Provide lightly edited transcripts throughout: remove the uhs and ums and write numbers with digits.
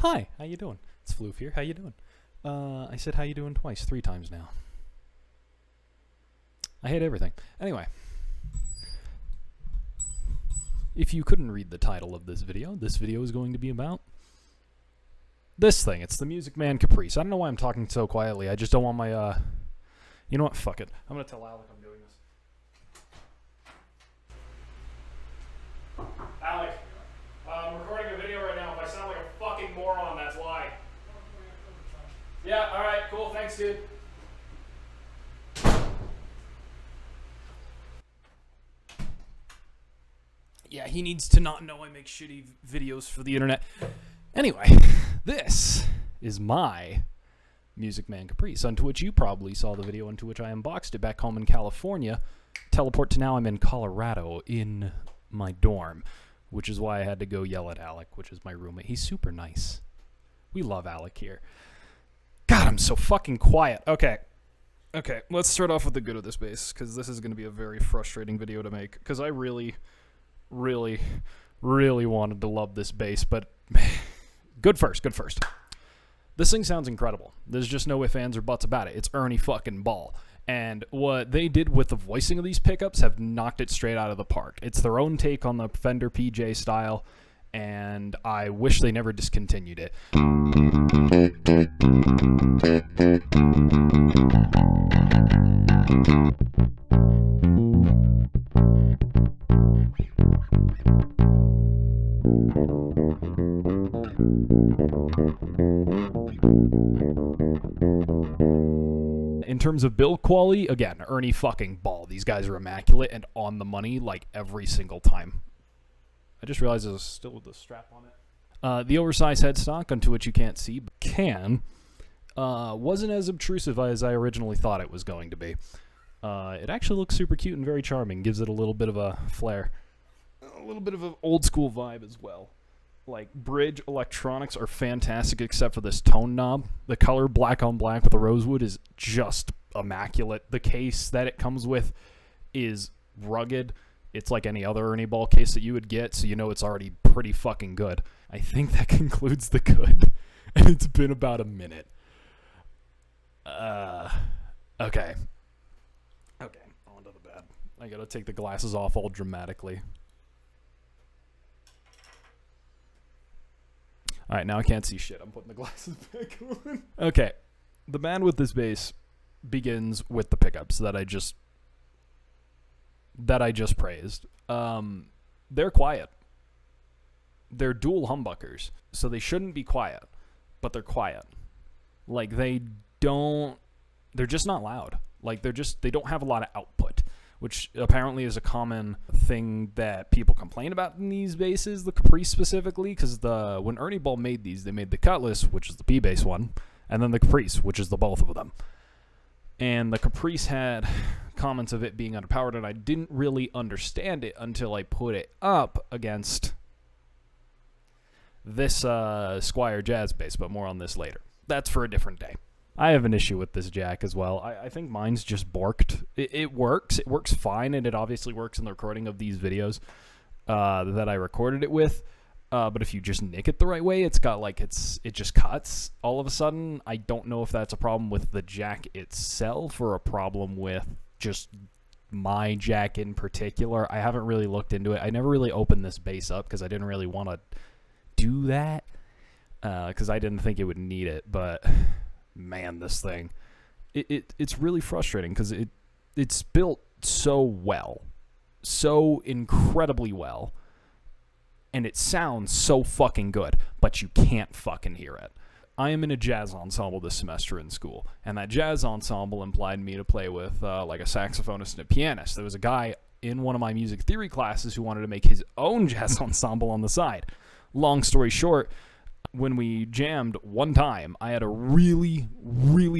Hi, how you doing? It's Floof here. How you doing? I said how you doing twice, 3 times now. I hate everything. Anyway, if you couldn't read the title of this video is going to be about this thing. It's the Music Man Caprice. I don't know why I'm talking so quietly. I just don't want my, you know what? Fuck it. I'm gonna tell Alec I'm doing this. Alec, I'm recording a video right now. If I sound like a fucking moron, that's why. Yeah, alright, cool. Thanks, dude. Yeah, he needs to not know I make shitty videos for the internet. Anyway, this is my Music Man Caprice, onto which you probably saw the video, into which I unboxed it back home in California. Teleport to now I'm in Colorado in my dorm, which is why I had to go yell at Alec, which is my roommate. He's super nice. We love Alec here. God, I'm so fucking quiet. Okay, let's start off with the good of this bass, because this is going to be a very frustrating video to make, because I really wanted to love this bass, but good first. This thing sounds incredible. There's just no ifs, ands, or buts about it. It's Ernie fucking Ball. And what they did with the voicing of these pickups have knocked it straight out of the park. It's their own take on the Fender PJ style, and I wish they never discontinued it. In terms of build quality, again, Ernie fucking Ball. These guys are immaculate and on the money like every single time. I just realized there's still with the strap on it. The oversized headstock, onto which you can't see, but can, wasn't as obtrusive as I originally thought it was going to be. It actually looks super cute and very charming. Gives it a little bit of a flair. A little bit of an old school vibe as well. Like, bridge electronics are fantastic except for this tone knob. The color black on black with the rosewood is just immaculate. The case that it comes with is rugged. It's like any other Ernie Ball case that you would get, so you know it's already pretty fucking good. I think that concludes the good. And it's been about a minute. Okay, on to the bad. I gotta take the glasses off all dramatically. Alright, now I can't see shit. I'm putting the glasses back on. Okay, the bad with this bass begins with the pickups that I just praised. They're quiet. They're dual humbuckers, so they shouldn't be quiet, but they're quiet. Like, they're just not loud. Like, they don't have a lot of output, which apparently is a common thing that people complain about in these basses, the Caprice specifically, because when Ernie Ball made these, they made the Cutlass, which is the P-bass one, and then the Caprice, which is the both of them. And the Caprice had comments of it being underpowered, and I didn't really understand it until I put it up against this Squier Jazz bass, but more on this later. That's for a different day. I have an issue with this jack as well. I think mine's just borked. It works. It works fine, and it obviously works in the recording of these videos that I recorded it with. But if you just nick it the right way, it's got like it just cuts all of a sudden. I don't know if that's a problem with the jack itself or a problem with just my jack in particular. I haven't really looked into it. I never really opened this bass up because I didn't really want to do that because I didn't think it would need it. But man, this thing, it's really frustrating because it's built so well, so incredibly well. And it sounds so fucking good, but you can't fucking hear it. I am in a jazz ensemble this semester in school, and that jazz ensemble implied me to play with like a saxophonist and a pianist. There was a guy in one of my music theory classes who wanted to make his own jazz ensemble on the side. Long story short, when we jammed one time, I had a really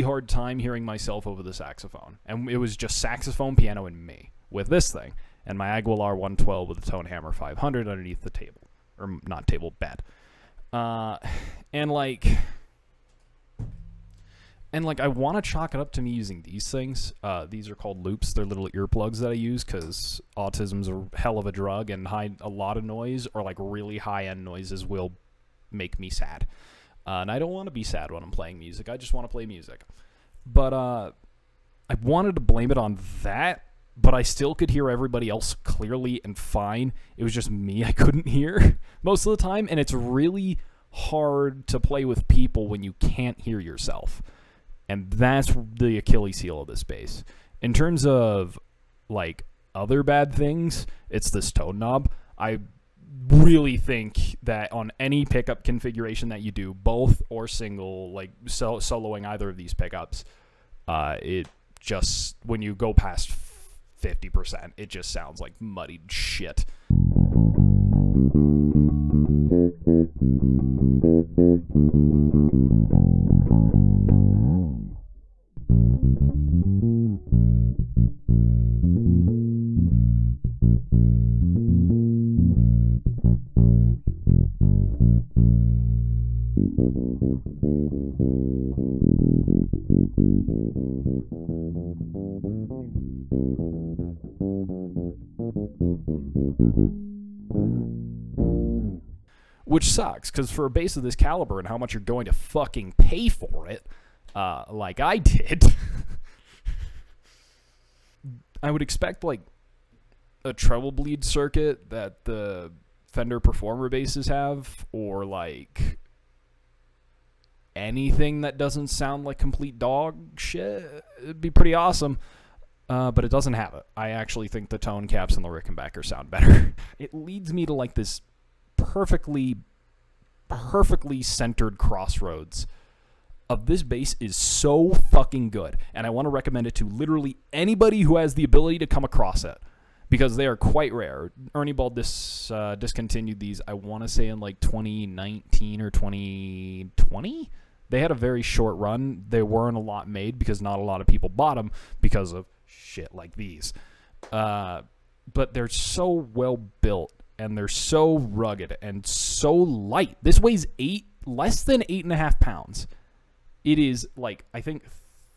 hard time hearing myself over the saxophone. And it was just saxophone, piano, and me with this thing. And my Aguilar 112 with a Tone Hammer 500 underneath the table. Or not table, bed. And I want to chalk it up to me using these things. These are called loops. They're little earplugs that I use because autism's a hell of a drug, and a lot of noise or like really high-end noises will make me sad. And I don't want to be sad when I'm playing music. I just want to play music. But I wanted to blame it on that, but I still could hear everybody else clearly and fine. It was just me I couldn't hear most of the time, and it's really hard to play with people when you can't hear yourself. And that's the Achilles heel of this bass. In terms of, like, other bad things, it's this tone knob. I really think that on any pickup configuration that you do, both or single, like soloing either of these pickups, it just, when you go past 50%, it just sounds like muddied shit. Which sucks, because for a bass of this caliber and how much you're going to fucking pay for it, like I did, I would expect, like, a treble bleed circuit that the Fender Performer basses have, or, like, anything that doesn't sound like complete dog shit. It'd be pretty awesome. But it doesn't have it. I actually think the tone caps and the Rickenbacker sound better. It leads me to, like, this perfectly centered crossroads of this bass is so fucking good, and I want to recommend it to literally anybody who has the ability to come across it, because they are quite rare. Ernie Ball discontinued these, I want to say, in like 2019 or 2020. They had a very short run. They weren't a lot made because not a lot of people bought them because of shit like these. But they're so well built, and they're so rugged and so light. This weighs less than 8.5 pounds. It is, like, I think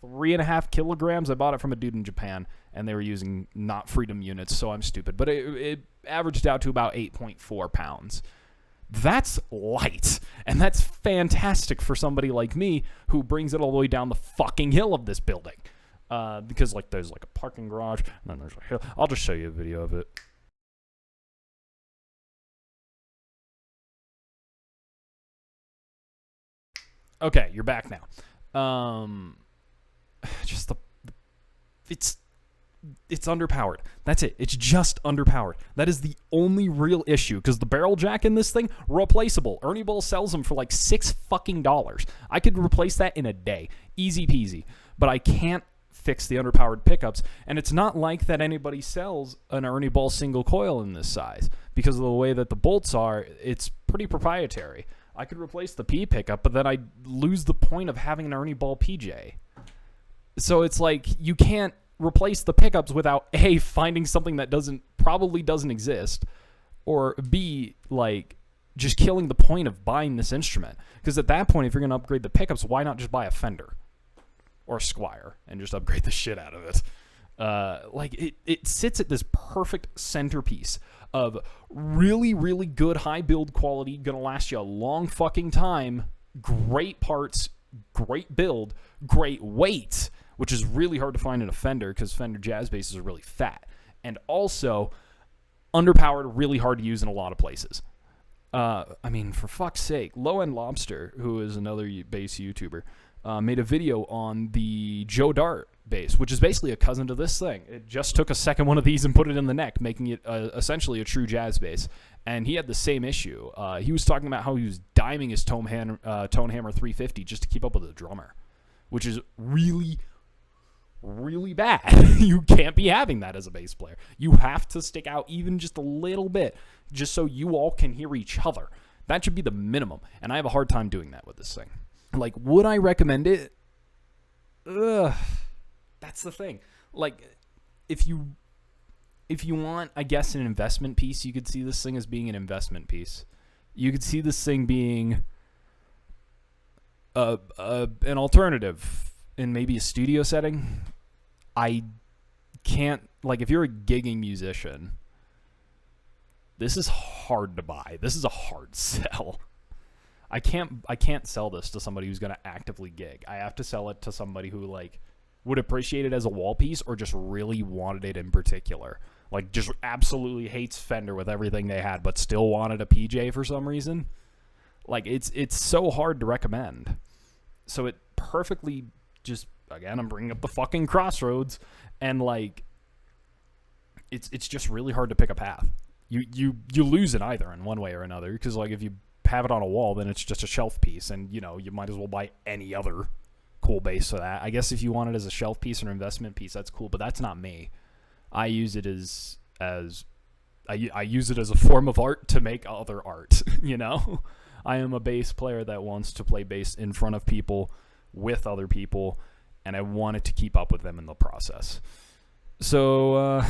3.5 kilograms. I bought it from a dude in Japan, and they were using not Freedom units, so I'm stupid. But it averaged out to about 8.4 pounds. That's light, and that's fantastic for somebody like me who brings it all the way down the fucking hill of this building. Because, like, there's, like, a parking garage, and then there's a hill. I'll just show you a video of it. Okay, you're back now. It's underpowered. That's it. It's just underpowered. That is the only real issue, because the barrel jack in this thing, replaceable. Ernie Ball sells them for like $6 fucking. I could replace that in a day. Easy peasy. But I can't fix the underpowered pickups, and it's not like that anybody sells an Ernie Ball single coil in this size, because of the way that the bolts are. It's pretty proprietary. I could replace the P pickup, but then I'd lose the point of having an Ernie Ball PJ. So it's like, you can't replace the pickups without A, finding something that probably doesn't exist, or B, like, just killing the point of buying this instrument. Because at that point, if you're going to upgrade the pickups, why not just buy a Fender or a Squier and just upgrade the shit out of it? Like, it sits at this perfect centerpiece of really, really good high build quality, gonna last you a long fucking time, great parts, great build, great weight, which is really hard to find in a Fender because Fender jazz basses are really fat, and also underpowered, really hard to use in a lot of places. I mean, for fuck's sake, Low End Lobster, who is another bass YouTuber, made a video on the Joe Dart bass, which is basically a cousin to this thing. It just took a second one of these and put it in the neck, making it essentially a true jazz bass. And he had the same issue. He was talking about how he was diming his Tone Hammer 350 just to keep up with the drummer, which is really, really bad. You can't be having that as a bass player. You have to stick out even just a little bit just so you all can hear each other. That should be the minimum, and I have a hard time doing that with this thing. Like, would I recommend it? Ugh. That's the thing. Like, if you want, I guess, an investment piece, you could see this thing as being an investment piece. You could see this thing being an alternative in maybe a studio setting. I can't, like, if you're a gigging musician, this is hard to buy. This is a hard sell. I can't sell this to somebody who's going to actively gig. I have to sell it to somebody who like would appreciate it as a wall piece or just really wanted it in particular. Like just absolutely hates Fender with everything they had, but still wanted a PJ for some reason. Like it's so hard to recommend. So it perfectly just, again, I'm bringing up the fucking crossroads, and like it's just really hard to pick a path. You lose it either in one way or another, because like if you have it on a wall, then it's just a shelf piece, and you know you might as well buy any other cool bass for that. I guess if you want it as a shelf piece or an investment piece, that's cool, but that's not me. I use it as I use it as a form of art to make other art. You know, I am a bass player that wants to play bass in front of people, with other people, and I wanted to keep up with them in the process. So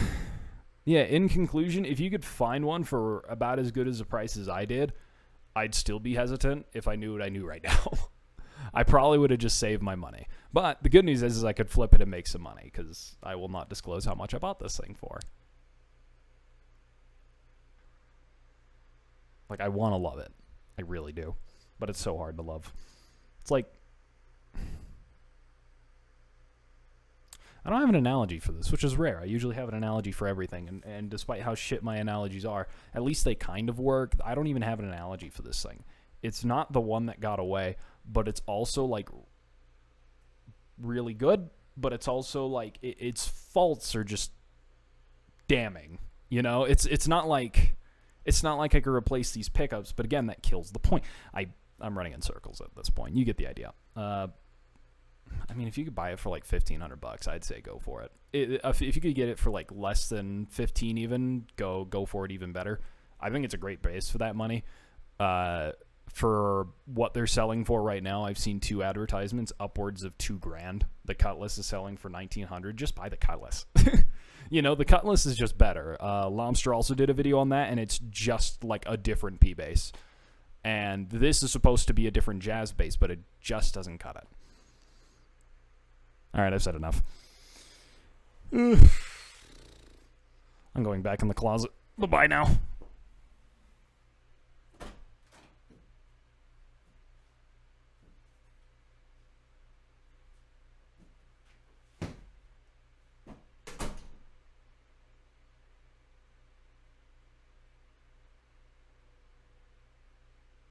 yeah, in conclusion, if you could find one for about as good as the price as I did, I'd still be hesitant if I knew what I knew right now. I probably would have just saved my money. But the good news is I could flip it and make some money, because I will not disclose how much I bought this thing for. Like, I want to love it. I really do. But it's so hard to love. It's like, I don't have an analogy for this, which is rare. I usually have an analogy for everything, and despite how shit my analogies are, at least they kind of work. I don't even have an analogy for this thing. It's not the one that got away, but it's also, like, really good, but it's also, like, its faults are just damning. You know? It's not like I could replace these pickups, but again, that kills the point. I'm running in circles at this point. You get the idea. I mean, if you could buy it for like $1,500, I'd say go for it. If you could get it for like less than 15, even go for it even better. I think it's a great bass for that money. For what they're selling for right now, I've seen 2 advertisements upwards of $2,000. The Cutlass is selling for $1,900. Just buy the Cutlass. You know, the Cutlass is just better. Lomster also did a video on that, and it's just like a different P bass. And this is supposed to be a different jazz bass, but it just doesn't cut it. All right, I've said enough. I'm going back in the closet. Bye-bye now.